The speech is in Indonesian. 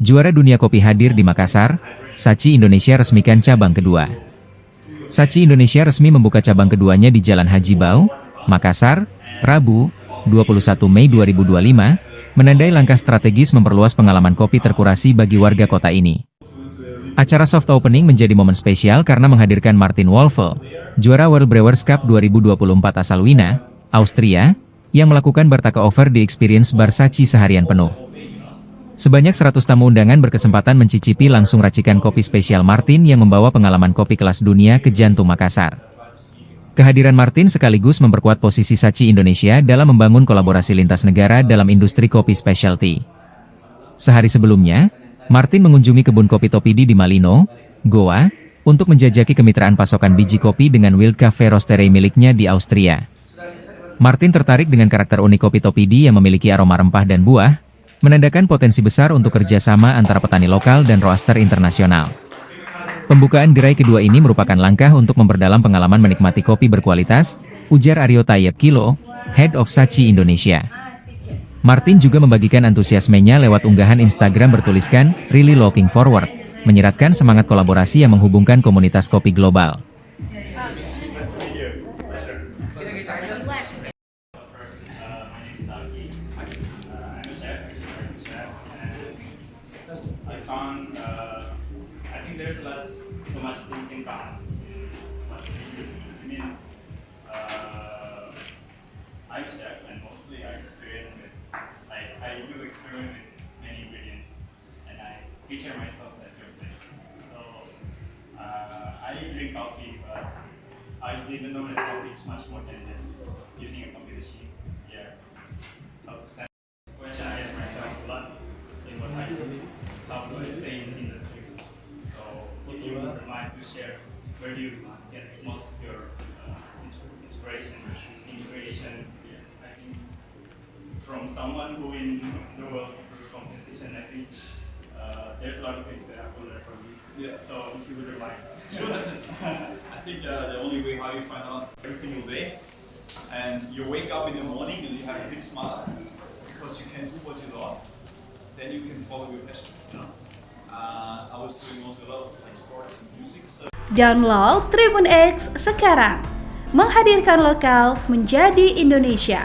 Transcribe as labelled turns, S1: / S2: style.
S1: Juara dunia kopi hadir di Makassar, Sachi Indonesia resmikan cabang kedua. Sachi Indonesia resmi membuka cabang keduanya di Jalan Haji Bau, Makassar, Rabu, 21 Mei 2025, menandai langkah strategis memperluas pengalaman kopi terkurasi bagi warga kota ini. Acara soft opening menjadi momen spesial karena menghadirkan Martin Wolfel, juara World Brewers Cup 2024 asal Wina, Austria, yang melakukan bar takeover di Experience Bar Sachi seharian penuh. Sebanyak 100 tamu undangan berkesempatan mencicipi langsung racikan kopi spesial Martin yang membawa pengalaman kopi kelas dunia ke jantung Makassar. Kehadiran Martin sekaligus memperkuat posisi Sachi Indonesia dalam membangun kolaborasi lintas negara dalam industri kopi specialty. Sehari sebelumnya, Martin mengunjungi kebun kopi Topidi di Malino, Goa, untuk menjajaki kemitraan pasokan biji kopi dengan Wild Cafe Roastery miliknya di Austria. Martin tertarik dengan karakter unik kopi Topidi yang memiliki aroma rempah dan buah, menandakan potensi besar untuk kerjasama antara petani lokal dan roaster internasional. Pembukaan gerai kedua ini merupakan langkah untuk memperdalam pengalaman menikmati kopi berkualitas, ujar Aryo Tayyip Kilo, Head of Sachi Indonesia. Martin juga membagikan antusiasmenya lewat unggahan Instagram bertuliskan, "Really looking forward", menyiratkan semangat kolaborasi yang menghubungkan komunitas kopi global.
S2: I do experiment with many ingredients, and I picture myself at your place. So I drink coffee, but I didn't know that coffee is much more than just using a coffee machine. Yeah, how to set this question I ask myself a lot in what I do. How do I stay in this industry? So if you would mind to share, where do you get most of your inspiration, I think from someone who in the world through competition, I think there's a lot of things that I will learn from you.
S3: Yeah.
S2: So if you would remind.
S3: Sure. I think the only way how you find out every single day, and you wake up in the morning and you have a big smile because you can do what you love, then you can follow your passion. I was doing also a lot of like sports and music. So.
S4: Download Tribun X sekarang, menghadirkan lokal menjadi Indonesia.